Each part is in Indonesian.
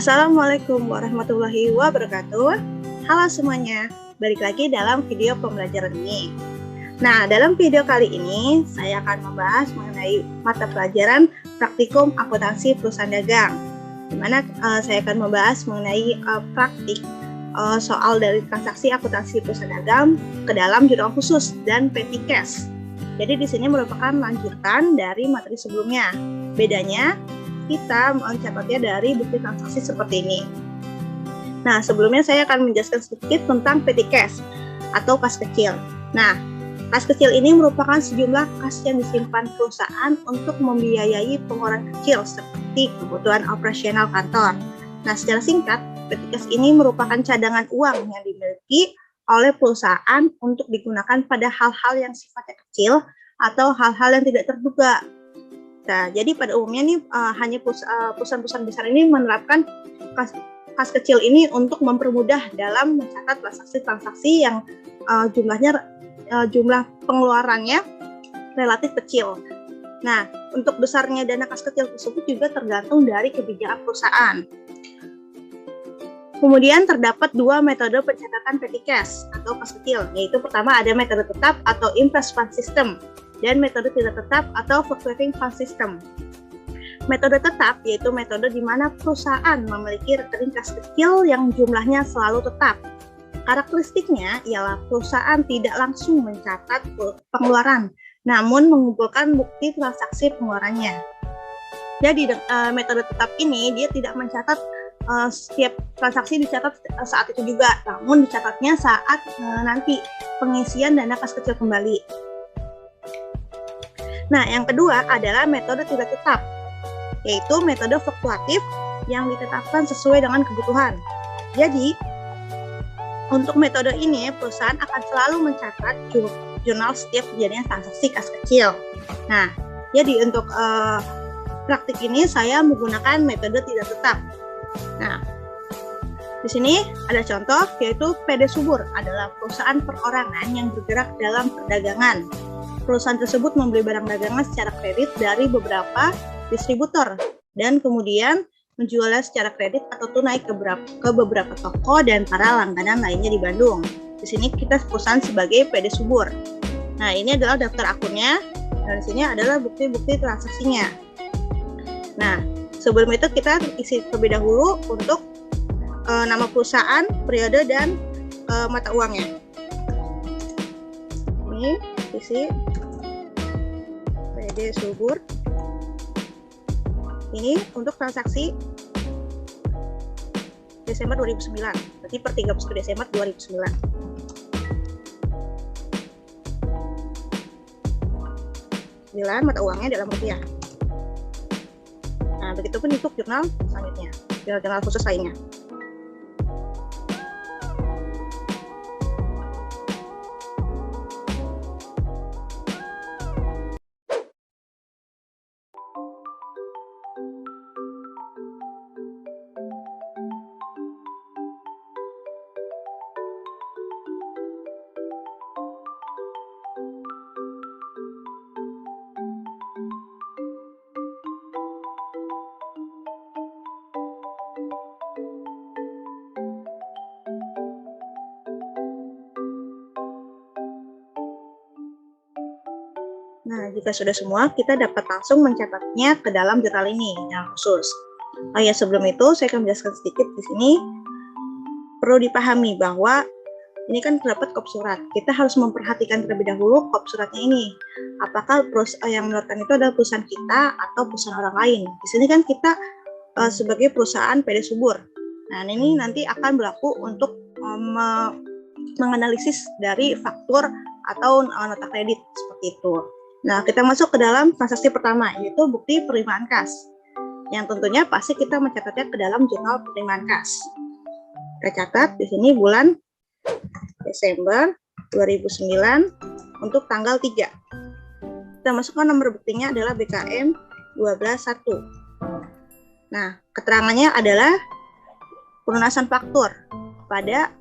Assalamualaikum warahmatullahi wabarakatuh. Halo semuanya, balik lagi dalam video pembelajaran ini. Nah, dalam video kali ini saya akan membahas mengenai mata pelajaran praktikum akuntansi perusahaan dagang, di mana saya akan membahas mengenai praktik soal dari transaksi akuntansi perusahaan dagang ke dalam jurnal khusus dan petty cash. Jadi di sini merupakan lanjutan dari materi sebelumnya. Bedanya kita mencatatnya dari bukti transaksi seperti ini. Nah, sebelumnya saya akan menjelaskan sedikit tentang petty cash atau kas kecil. Nah, kas kecil ini merupakan sejumlah kas yang disimpan perusahaan untuk membiayai pengeluaran kecil seperti kebutuhan operasional kantor. Nah, secara singkat, petty cash ini merupakan cadangan uang yang dimiliki oleh perusahaan untuk digunakan pada hal-hal yang sifatnya kecil atau hal-hal yang tidak terduga. Nah, jadi pada umumnya nih hanya perusahaan-perusahaan besar ini menerapkan kas kecil ini untuk mempermudah dalam mencatat transaksi-transaksi yang jumlah pengeluarannya relatif kecil. Nah, untuk besarnya dana kas kecil tersebut juga tergantung dari kebijakan perusahaan. Kemudian terdapat dua metode pencatatan petty cash atau kas kecil, yaitu pertama ada metode tetap atau impress fund system dan metode tidak tetap atau fluctuating fund system. Metode tetap yaitu metode di mana perusahaan memiliki rekening kas kecil yang jumlahnya selalu tetap. Karakteristiknya ialah perusahaan tidak langsung mencatat pengeluaran, namun mengumpulkan bukti transaksi pengeluarannya. Jadi metode tetap ini dia tidak mencatat setiap transaksi dicatat saat itu juga, namun dicatatnya saat nanti pengisian dana kas kecil kembali. Nah, yang kedua adalah metode tidak tetap, yaitu metode fluktuatif yang ditetapkan sesuai dengan kebutuhan. Jadi, untuk metode ini, perusahaan akan selalu mencatat jurnal setiap kejadian transaksi kas kecil. Nah, jadi untuk praktik ini saya menggunakan metode tidak tetap. Nah, di sini ada contoh, yaitu PD Subur adalah perusahaan perorangan yang bergerak dalam perdagangan. Perusahaan tersebut membeli barang dagangan secara kredit dari beberapa distributor dan kemudian menjualnya secara kredit atau tunai ke beberapa toko dan para langganan lainnya di Bandung. Di sini kita perusahaan sebagai PD Subur. Nah, ini adalah daftar akunnya dan di sini adalah bukti-bukti transaksinya. Nah, sebelum itu kita isi terlebih dahulu untuk nama perusahaan, periode, dan mata uangnya. Ini isi PD Subur. Ini untuk transaksi Desember 2009, berarti per 31 Desember 2009. Mata uangnya dalam rupiah. Nah, begitupun untuk jurnal selanjutnya, jurnal khusus lainnya. Nah, jika sudah semua, kita dapat langsung mencatatnya ke dalam jurnal ini, jurnal khusus. Oh ya, sebelum itu saya akan menjelaskan sedikit di sini. Perlu dipahami bahwa ini kan terdapat kop surat. Kita harus memperhatikan terlebih dahulu kop suratnya ini. Apakah yang mengeluarkan itu adalah perusahaan kita atau perusahaan orang lain. Di sini kan kita sebagai perusahaan PD Subur. Nah, ini nanti akan berlaku untuk menganalisis dari faktur atau nota kredit seperti itu. Nah, kita masuk ke dalam transaksi pertama, yaitu bukti penerimaan kas. Yang tentunya pasti kita mencatatnya ke dalam jurnal penerimaan kas. Kita catat di sini bulan Desember 2009 untuk tanggal 3. Kita masukkan nomor buktinya adalah BKM 121. Nah, keterangannya adalah pelunasan faktur pada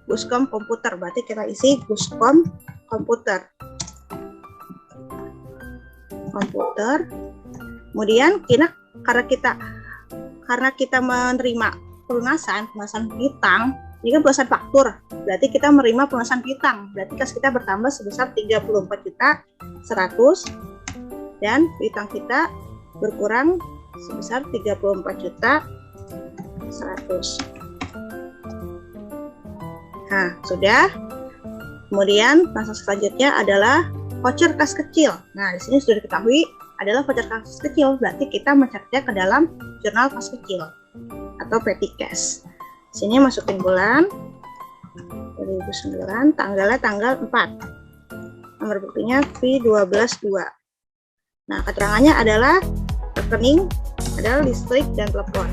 Guskom Komputer. Berarti kita isi Guskom Komputer. Kemudian karena kita karena kita menerima pelunasan piutang, ini kan pelunasan faktur, berarti kita menerima pelunasan piutang, berarti kas kita bertambah sebesar 34.100.000 dan piutang kita berkurang sebesar 34.100.000. Nah, sudah. Kemudian transaksi selanjutnya adalah voucher kas kecil. Nah, di sini sudah diketahui adalah voucher kas kecil, berarti kita mencatatnya ke dalam jurnal kas kecil atau petty cash. Sini masukin bulan 2009, tanggalnya tanggal 4. Nomor buktinya V122. Nah, keterangannya adalah rekening adalah listrik dan telepon.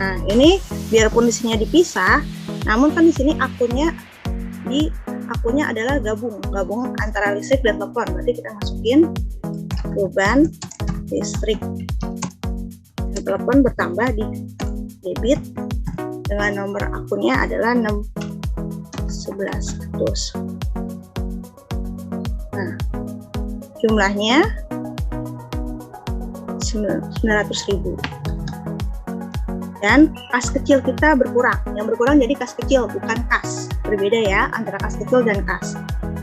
Nah, ini biarpun di sini dipisah, namun kan di sini akunnya adalah gabung antara listrik dan telepon. Berarti kita masukin beban listrik dan telepon bertambah di debit dengan nomor akunnya adalah 6.1100. Nah, jumlahnya 900.000. Dan kas kecil kita berkurang. Yang berkurang jadi kas kecil, bukan kas. Berbeda ya antara kas kecil dan kas.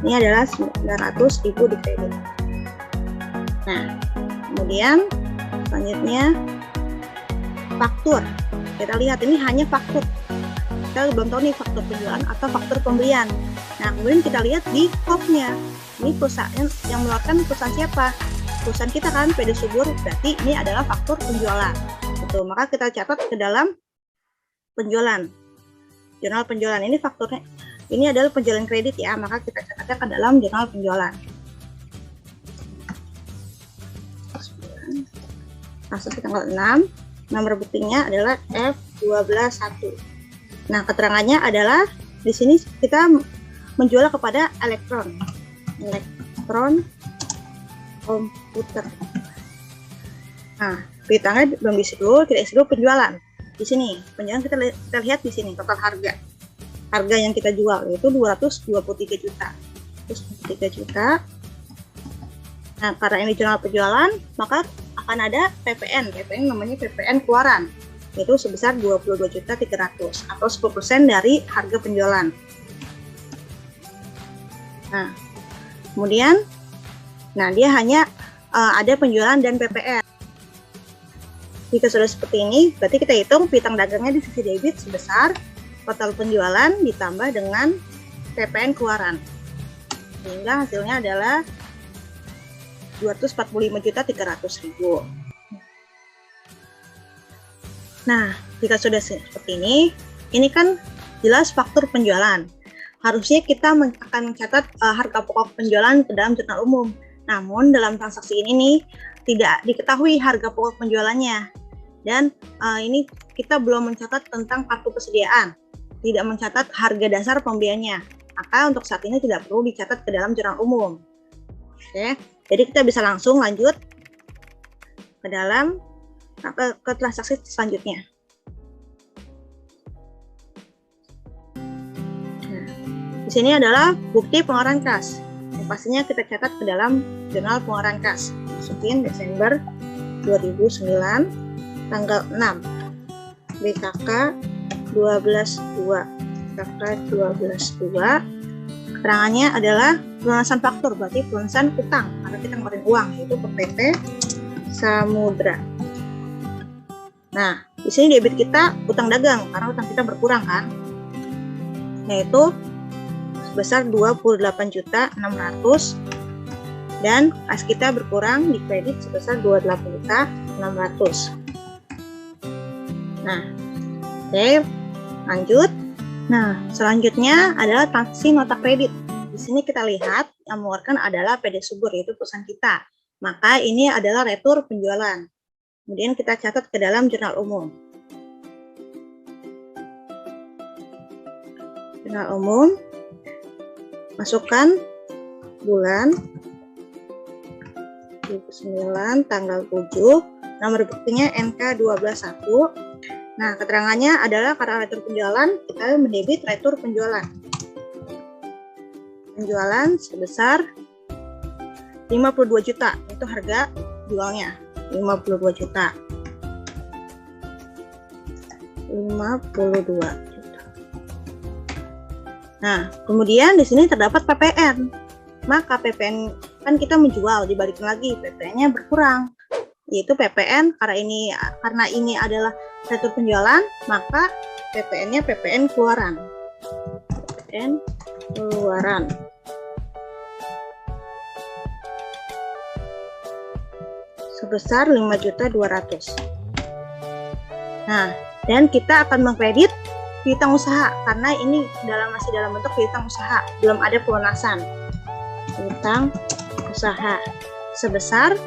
Ini adalah 900.000 di kredit. Nah, kemudian selanjutnya faktur. Kita lihat ini hanya faktur. Kita belum tahu nih faktur penjualan atau faktur pembelian. Nah, kemudian kita lihat di kopnya. Ini perusahaan yang mengeluarkan perusahaan siapa? Perusahaan kita kan, PD Subur. Berarti ini adalah faktur penjualan. Gitu. Maka kita catat ke dalam penjualan. Jurnal penjualan ini fakturnya. Ini adalah penjualan kredit ya, maka kita catatnya ke dalam jurnal penjualan. Masuk ke tanggal 6. Nomor buktinya adalah F121. Nah, keterangannya adalah di sini kita menjual kepada elektron komputer. Nah, piutangnya belum diisi dulu, kita isi dulu penjualan. Di sini, penjualan kita lihat di sini total harga. Harga yang kita jual yaitu 223 juta. 223 juta. Nah, karena ini jurnal penjualan, maka akan ada PPN. PPN namanya PPN keluaran. Yaitu sebesar 22.300.000 atau 10% dari harga penjualan. Nah, kemudian dia hanya ada penjualan dan PPN. Jika sudah seperti ini, berarti kita hitung piutang dagangnya di sisi debit sebesar total penjualan ditambah dengan PPN keluaran. Sehingga hasilnya adalah 245.300.000. Nah, jika sudah seperti ini kan jelas faktur penjualan. Harusnya kita akan mencatat harga pokok penjualan ke dalam jurnal umum. Namun dalam transaksi ini nih tidak diketahui harga pokok penjualannya. Dan ini kita belum mencatat tentang kartu persediaan, tidak mencatat harga dasar pembeliannya. Maka untuk saat ini tidak perlu dicatat ke dalam jurnal umum. Oke, jadi kita bisa langsung lanjut ke dalam ke transaksi selanjutnya. Nah, di sini adalah bukti pengeluaran kas. Pastinya kita catat ke dalam jurnal pengeluaran kas. Masukin Desember 2009, tanggal 6. BKK 12.2. BKK 12.2. Keterangannya adalah pelunasan faktur, berarti pelunasan utang karena kita ngeluarin uang, yaitu ke PT Samudra. Nah, di sini debit kita utang dagang karena utang kita berkurang kan, yaitu sebesar 28.600.000 dan kas kita berkurang di kredit sebesar 28.600.000. Nah, oke, lanjut. Nah, selanjutnya adalah transaksi nota kredit. Di sini kita lihat yang mengeluarkan adalah PD Subur, yaitu perusahaan kita. Maka ini adalah retur penjualan. Kemudian kita catat ke dalam jurnal umum. Jurnal umum, masukkan bulan 2009, tanggal 7, nomor buktinya NK121. Nah, keterangannya adalah karena retur penjualan, kita mendebit retur penjualan. Penjualan sebesar 52 juta, itu harga jualnya 52 juta. 52 juta. Nah, kemudian di sini terdapat PPN. Maka PPN kan kita menjual, dibalikin lagi PPN-nya berkurang. Yaitu PPN karena ini adalah retur penjualan, maka PPN-nya PPN keluaran. PPN keluaran. Sebesar 5.200.000. Nah, dan kita akan mengkredit piutang usaha karena ini masih dalam bentuk piutang usaha, belum ada pelunasan. Piutang usaha sebesar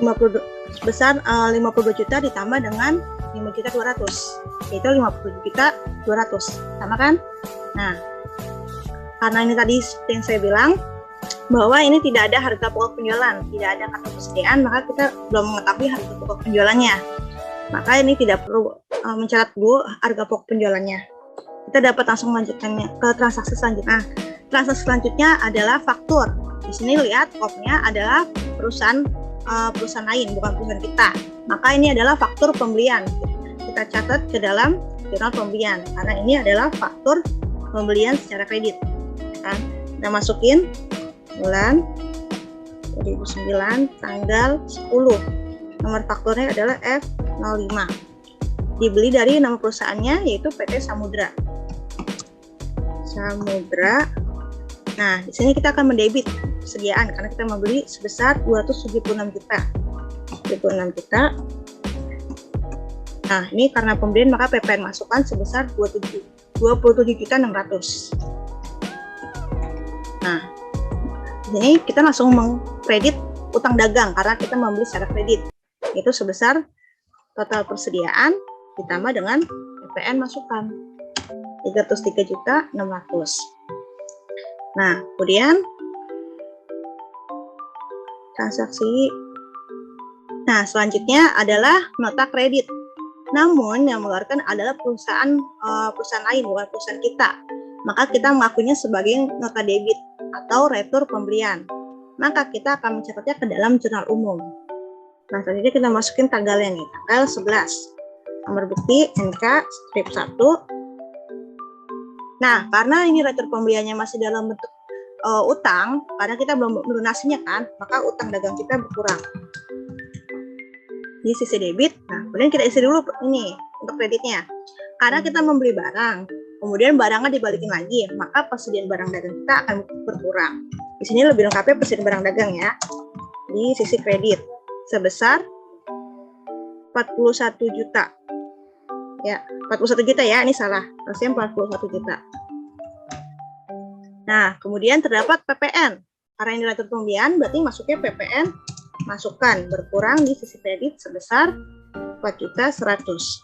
52 juta ditambah dengan 5.200.000, yaitu 50.200.000, sama kan? Nah, karena ini tadi yang saya bilang bahwa ini tidak ada harga pokok penjualan, tidak ada kartu persediaan, maka kita belum mengetahui harga pokok penjualannya. Maka ini tidak perlu mencatat dulu harga pokok penjualannya. Kita dapat langsung melanjutkannya ke transaksi selanjutnya. Transaksi selanjutnya adalah faktur. Di sini lihat kopnya adalah perusahaan lain, bukan perusahaan kita. Maka ini adalah faktur pembelian. Kita catat ke dalam jurnal pembelian karena ini adalah faktur pembelian secara kredit. Nah, kita masukin bulan 2009 tanggal 10. Nomor fakturnya adalah F05. Dibeli dari nama perusahaannya yaitu PT Samudra. Samudra. Nah, di sini kita akan mendebit persediaan karena kita membeli sebesar 276 juta. 76 juta. Nah, ini karena pembelian maka PPN masukan sebesar 27.600.000. Nah, di sini kita langsung mengkredit utang dagang karena kita membeli secara kredit. Itu sebesar total persediaan ditambah dengan PPN masukan 303.600.000. Nah, kemudian transaksi. Nah, selanjutnya adalah nota kredit. Namun yang mengeluarkan adalah perusahaan lain, bukan perusahaan kita. Maka kita mengakuinya sebagai nota debit atau retur pembelian. Maka kita akan mencatatnya ke dalam jurnal umum. Nah, selanjutnya kita masukin tanggalnya nih, tanggal 11. Nomor bukti NK strip 1. Nah, karena ini retur pembeliannya masih dalam bentuk utang, karena kita belum melunasinya kan, maka utang dagang kita berkurang. Di sisi debit, nah kemudian kita isi dulu ini untuk kreditnya. Karena kita membeli barang, kemudian barangnya dibalikin lagi, maka persediaan barang dagang kita akan berkurang. Di sini lebih lengkapnya persediaan barang dagang ya. Di sisi kredit sebesar 41 juta. Ya, 41 juta ya, ini salah. Harusnya 41 juta. Nah, kemudian terdapat PPN. Karena ini retur pembelian, berarti masuknya PPN masukan berkurang di sisi kredit sebesar 4.100.000.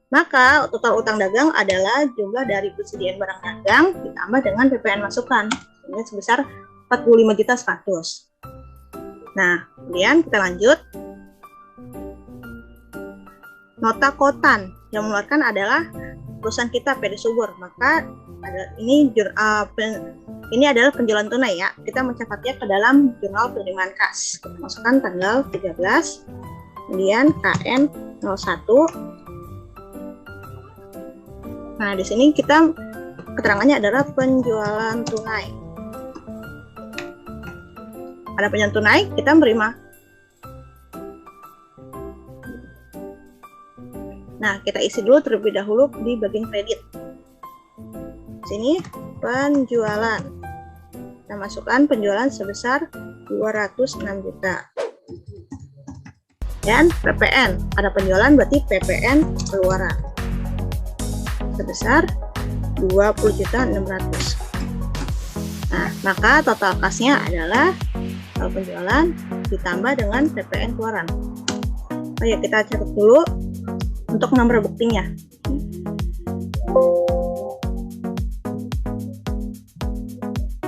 Maka total utang dagang adalah jumlah dari persediaan barang dagang ditambah dengan PPN masukan sehingga sebesar 45.100.000. Nah, kemudian kita lanjut. Nota kotan yang mengeluarkan adalah perusahaan kita PT Subur. Maka ini adalah penjualan tunai ya. Kita mencatatnya ke dalam jurnal penerimaan kas. Kita masukkan tanggal 13, kemudian KN 01. Nah, di sini kita keterangannya adalah penjualan tunai. Ada penjualan tunai, kita menerima. Nah, kita isi dulu terlebih dahulu di bagian kredit. Sini penjualan. Kita masukkan penjualan sebesar 206 juta. Dan PPN. Ada penjualan berarti PPN keluaran. Sebesar 20.600.000. Nah, maka total kasnya adalah penjualan ditambah dengan PPN keluaran. Oke, kita catat dulu untuk nomor buktinya.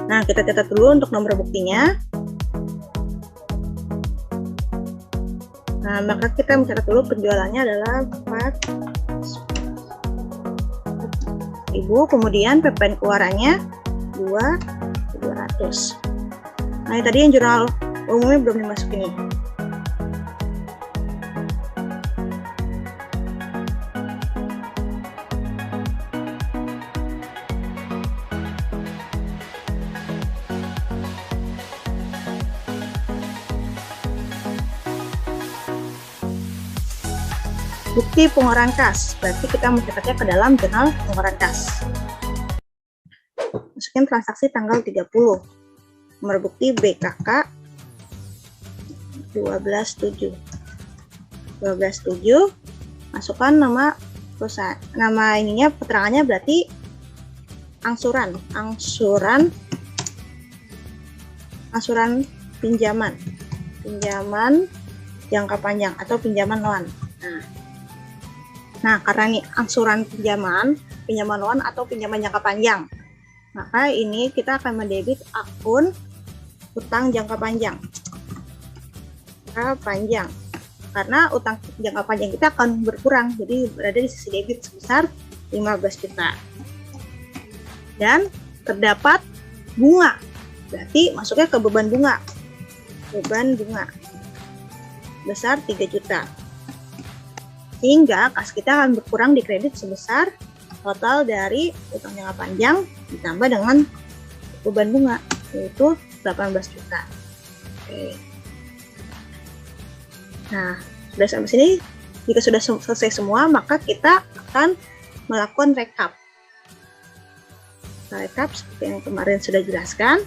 Nah, kita catat dulu untuk nomor buktinya. Nah, maka kita mencatat dulu penjualannya adalah 4.000, kemudian PPN keluarannya 2.200. Nah, ini tadi yang jurnal umumnya belum dimasukin nih. Bukti pengeluaran kas, berarti kita mencatatnya ke dalam jurnal pengeluaran kas. Masukin transaksi tanggal 30. Nomor bukti BKK 12.7. 12.7. Masukkan nama perusahaan. Nama ininya, keterangannya berarti angsuran pinjaman jangka panjang atau pinjaman loan. Nah, karena ini angsuran pinjaman loan atau pinjaman jangka panjang, maka ini kita akan mendebit akun utang jangka panjang. Karena utang jangka panjang kita akan berkurang, jadi berada di sisi debit sebesar 15 juta. Dan terdapat bunga, berarti masuknya ke beban bunga besar 3 juta. Sehingga kas kita akan berkurang di kredit sebesar total dari utang jangka panjang ditambah dengan beban bunga, yaitu 18 juta. Oke. Nah, sudah sampai sini. Jika sudah selesai semua, maka kita akan melakukan rekap. Rekap seperti yang kemarin sudah jelaskan.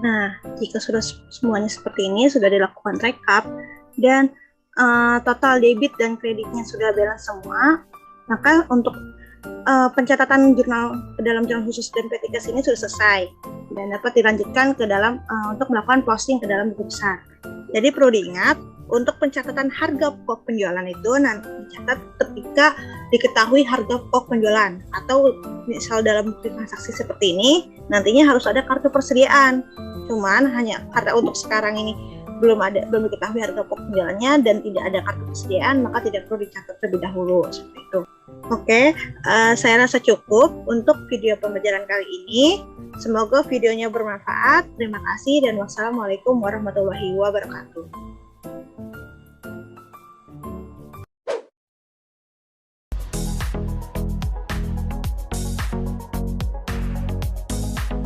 Nah, jika sudah semuanya seperti ini, sudah dilakukan rekap, dan total debit dan kreditnya sudah balance semua, maka untuk pencatatan jurnal ke dalam jurnal khusus dan PTKS ini sudah selesai dan dapat dilanjutkan ke dalam untuk melakukan closing ke dalam buku besar. Jadi perlu diingat, untuk pencatatan harga pokok penjualan itu nanti dicatat ketika diketahui harga pokok penjualan, atau misal dalam bukti transaksi seperti ini nantinya harus ada kartu persediaan. Cuman hanya karena untuk sekarang ini belum diketahui harga pokok penjualannya dan tidak ada kartu persediaan, maka tidak perlu dicatat terlebih dahulu seperti itu. Oke, saya rasa cukup untuk video pembelajaran kali ini. Semoga videonya bermanfaat. Terima kasih dan wassalamualaikum warahmatullahi wabarakatuh.